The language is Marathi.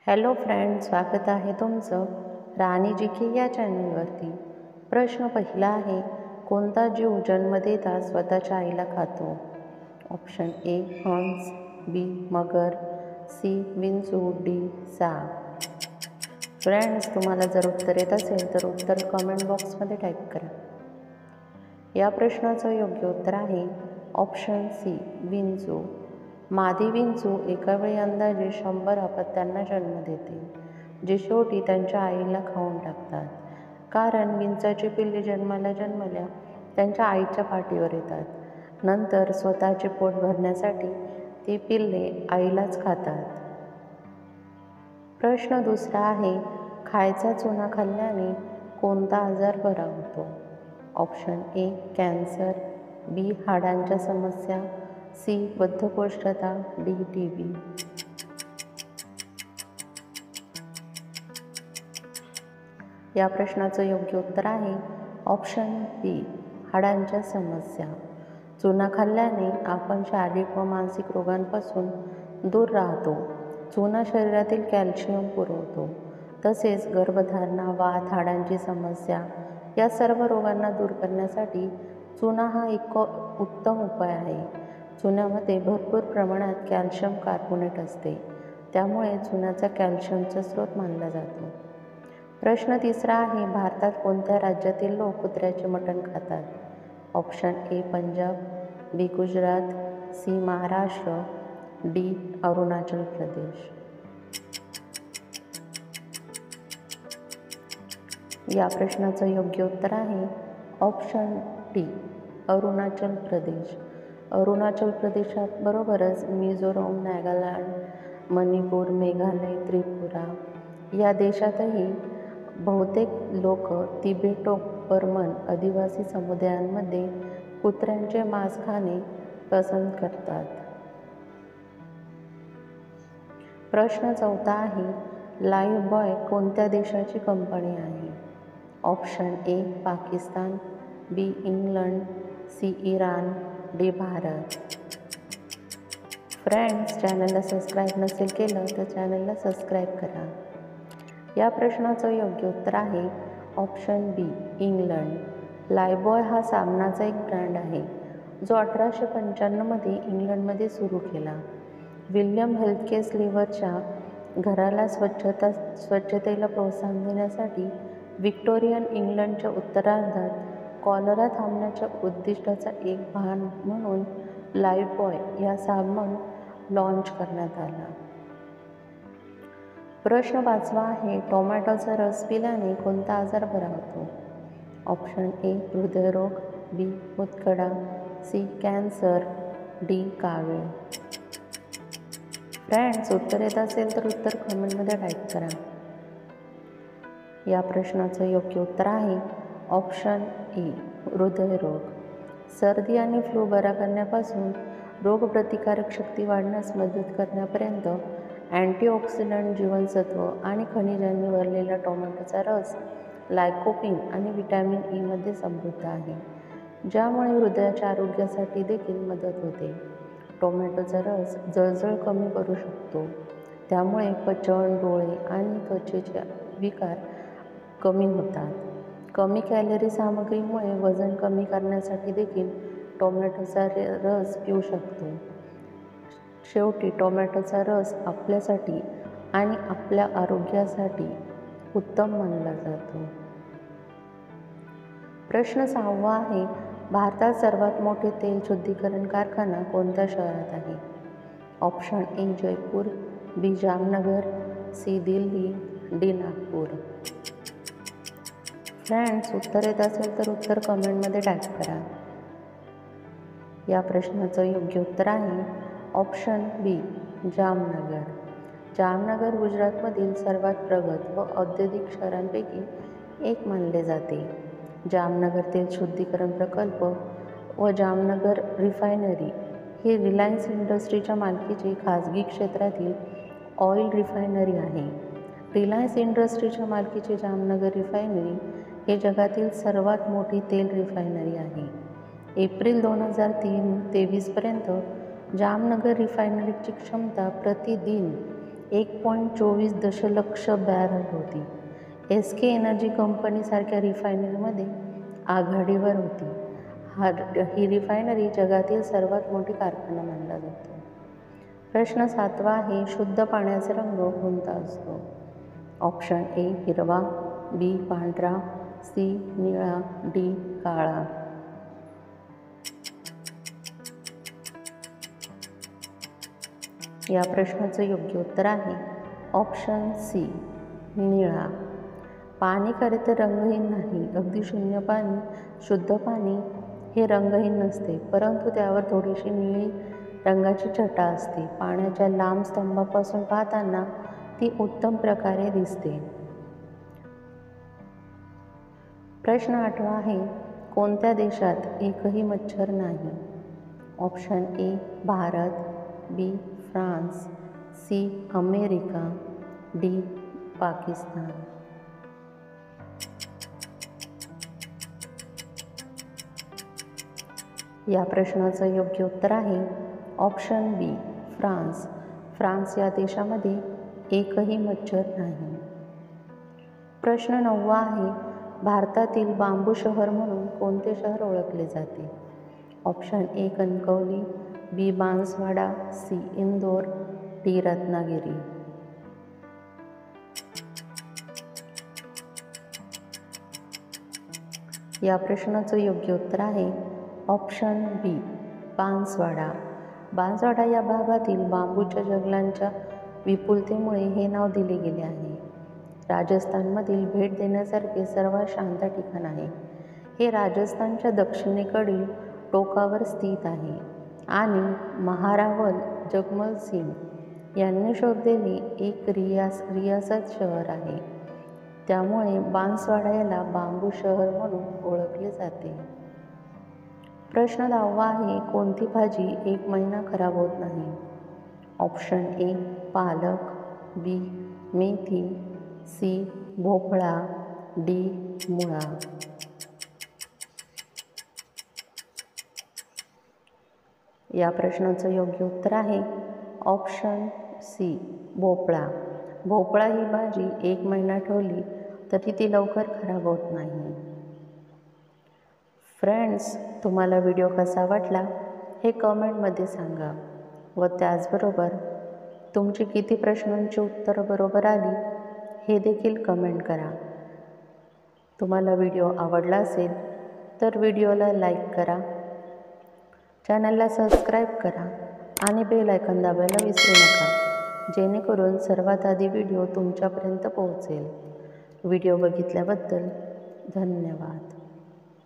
हॅलो फ्रेंड, स्वागत आहे तुमचं राणी जी के या चॅनलवरती. प्रश्न पहिला आहे, कोणता जीव जन्म देता स्वतःच्या आईला खातो? ऑप्शन ए हंस, बी मगर, सी विंचू, डी साप. फ्रेंड्स, तुम्हाला जर उत्तर येत असेल तर उत्तर कमेंट बॉक्समध्ये टाईप करा. या प्रश्नाचं योग्य उत्तर आहे ऑप्शन सी विंचू. मादी विंचू एका वेळी अंदाजे 100 अपत्यांना जन्म देते, जे शेवटी त्यांच्या आईला खाऊन टाकतात. कारण विंचाची पिल्ले जन्मल्या त्यांच्या आईच्या पाठीवर येतात. नंतर स्वतःचे पोट भरण्यासाठी ती पिल्ले आईलाच खातात. प्रश्न दुसरा आहे, खायचा चुना खाल्ल्याने कोणता आजार बरा होतो? ऑप्शन ए कॅन्सर, बी हाडांच्या समस्या, सी बद्धकोष्ठता, डी टीबी. या प्रश्नाचं योग्य उत्तर आहे ऑप्शन बी हाडांच्या समस्या. चुना खाल्ल्याने आपण शारीरिक व मानसिक रोगांपासून दूर राहतो. चुना शरीरातील कॅल्शियम पुरवतो. तसेच गर्भधारणा, वात, हाडांची समस्या या सर्व रोगांना दूर करण्यासाठी चुना हा एक उत्तम उपाय आहे. चुन्यामध्ये भरपूर प्रमाणात कॅल्शियम कार्बोनेट असते, त्यामुळे चुन्याचा कॅल्शियमचा स्रोत मानला जातो. प्रश्न तिसरा आहे, भारतात कोणत्या राज्यातील लोक कुत्र्याचे मटण खातात? Option A Punjab, B Gujarat, C Maharashtra, D Arunachal Pradesh. या प्रश्नाचं योग्य उत्तर आहे ऑप्शन डी अरुणाचल प्रदेश. अरुणाचल प्रदेशात बरोबरच मिझोरम, नागालँड, मणिपूर, मेघालय, त्रिपुरा या देशातही बहुतेक लोक तिबेटो-बर्मन आदिवासी समुदायांमध्ये कुत्र्यांचे मांस खाणे पसंत करतात. प्रश्न चौथा आहे, लाईफबॉय कोणत्या देशाची कंपनी आहे? Option A Pakistan, B England, C Iran, D Bharat. Friends, चॅनलला सबस्क्राईब नसेल केलं तर चॅनलला सबस्क्राईब करा. या प्रश्नाचं योग्य उत्तर आहे ऑप्शन बी इंग्लंड. लाईफबॉय हा साबणाचा एक ब्रँड आहे, जो 1895 इंग्लंडमध्ये सुरू केला. विल्यम हेल्थकेस लिव्हरच्या घराला स्वच्छतेला प्रोत्साहन देण्यासाठी व्हिक्टोरियन इंग्लंडच्या उत्तरार्धात कॉलरा थांबण्याच्या उद्दिष्टाचा एक भाग म्हणून लाईफबॉय या साबण लॉन्च करण्यात आला. प्रश्न पाचवा आहे, टोमॅटोचा रस पिल्याने कोणता आजार बरा होतो? ऑप्शन ए हृदयरोग, बी मूतखडा, सी कॅन्सर, डी कावीळ. फ्रेंड्स, उत्तर येत असेल तर उत्तर कमेंटमध्ये टाईप करा. या प्रश्नाचं योग्य उत्तर आहे ऑप्शन ए हृदयरोग. सर्दी आणि फ्लू बरा करण्यापासून रोगप्रतिकारक शक्ती वाढण्यास मदत करण्यापर्यंत अँटीऑक्सिडंट, जीवनसत्व आणि खनिजांनी भरलेला टोमॅटोचा रस लायकोपीन आणि व्हिटॅमिन ई मध्ये समृद्ध आहे, ज्यामुळे हृदयाच्या आरोग्यासाठी देखील मदत होते. टोमॅटोचा रस जळजळ कमी करू शकतो, त्यामुळे पचन, डोळे आणि त्वचेचे विकार कमी होतात. कमी कॅलरी सामग्रीमुळे वजन कमी करण्यासाठी देखील टोमॅटोचा रस पिऊ शकतो. शेवटी टोमॅटोचा रस आपल्यासाठी आणि आपल्या आरोग्यासाठी उत्तम मानला जातो. प्रश्न सहावा आहे, भारतात सर्वात मोठे तेल शुद्धीकरण कारखाना कोणत्या शहरात आहे? Option A Jaipur, B Jamnagar, C Delhi, D Nagpur. Friends, उत्तर येत असेल तर उत्तर कमेंटमध्ये टाईप करा. या प्रश्नाचं योग्य उत्तर आहे ऑप्शन बी जामनगर. जामनगर गुजरातमधील सर्वात प्रगत व औद्योगिक शहरांपैकी एक मानले जाते. जामनगर तेल शुद्धीकरण प्रकल्प व जामनगर रिफायनरी ही रिलायन्स इंडस्ट्रीच्या मालकीची खाजगी क्षेत्रातील ऑइल रिफायनरी आहे. रिलायन्स इंडस्ट्रीच्या मालकीची जामनगर रिफायनरी हे जगातील सर्वात मोठी तेल रिफायनरी आहे. एप्रिल 2023 पर्यंत जामनगर रिफायनरीची क्षमता प्रतिदिन 1.24 दशलक्ष बॅरल होती. SK एनर्जी कंपनीसारख्या रिफायनरीमध्ये आघाडीवर होती. ही रिफायनरी जगातील सर्वात मोठी कारखाना मानला जातो. प्रश्न 7वा आहे, शुद्ध पाण्याचा रंग कोणता असतो? ऑप्शन ए हिरवा, बी पांढरा, सी निळा, डी काळा. या प्रश्नाचं योग्य उत्तर आहे ऑप्शन सी निळा. पाणी खरे तर रंगहीन नाही. अगदी शून्य पाणी, शुद्ध पाणी हे रंगहीन नसते, परंतु त्यावर थोडीशी निळी रंगाची छटा असते. पाण्याच्या लांब स्तंभापासून पाहताना ती उत्तम प्रकारे दिसते. प्रश्न 8वा आहे, कोणत्या देशात एकही मच्छर नाही? Option A Bharat, B France, C America, D Pakistan. या प्रश्नाचं योग्य उत्तर आहे ऑप्शन बी फ्रान्स. फ्रान्स या देशामध्ये एकही मच्छर नाही. प्रश्न 9वा आहे, भारतातील बांबू शहर म्हणून कोणते शहर ओळखले जाते? Option A Kankavli, B Banswara, C Indore, D Ratnagiri. या प्रश्नाचं योग्य उत्तर आहे ऑप्शन बी बांसवाडा. बांसवाडा या भागातील बांबूच्या जंगलांच्या विपुलतेमुळे हे नाव दिले गेले आहे. राजस्थानमधील भेट देण्यासारखे सर्वात शांत ठिकाण आहे. हे राजस्थानच्या दक्षिणेकडील टोकावर स्थित आहे आणि महारावल जगमल सिंग यांनी शोधलेले एक रियासत शहर आहे. त्यामुळे बांसवाडा याला बांबू शहर म्हणून ओळखले जाते. प्रश्न 10वा आहे, कोणती भाजी 1 महिना खराब होत नाही? ऑप्शन ए पालक, बी मेथी, सी भोपळा, डी मुळा. या प्रश्नाचं योग्य उत्तर आहे ऑप्शन सी भोपळा. भोपळा ही भाजी 1 महिना ठेवली तरी ती लवकर खराब होत नाही. फ्रेंड्स, तुम्हाला व्हिडिओ कसा वाटला हे कमेंटमध्ये सांगा व त्याचबरोबर तुमची किती प्रश्नांची उत्तरं बरोबर आली हे देखील कमेंट करा. तुम्हाला व्हिडिओ आवडला असेल तर व्हिडिओला लाईक करा, चॅनलला सबस्क्राईब करा आणि बेल आयकॉन दाबायला विसरू नका, जेणेकरून सर्वात आधी व्हिडिओ तुमच्यापर्यंत पोहोचेल. व्हिडिओ बघितल्याबद्दल धन्यवाद.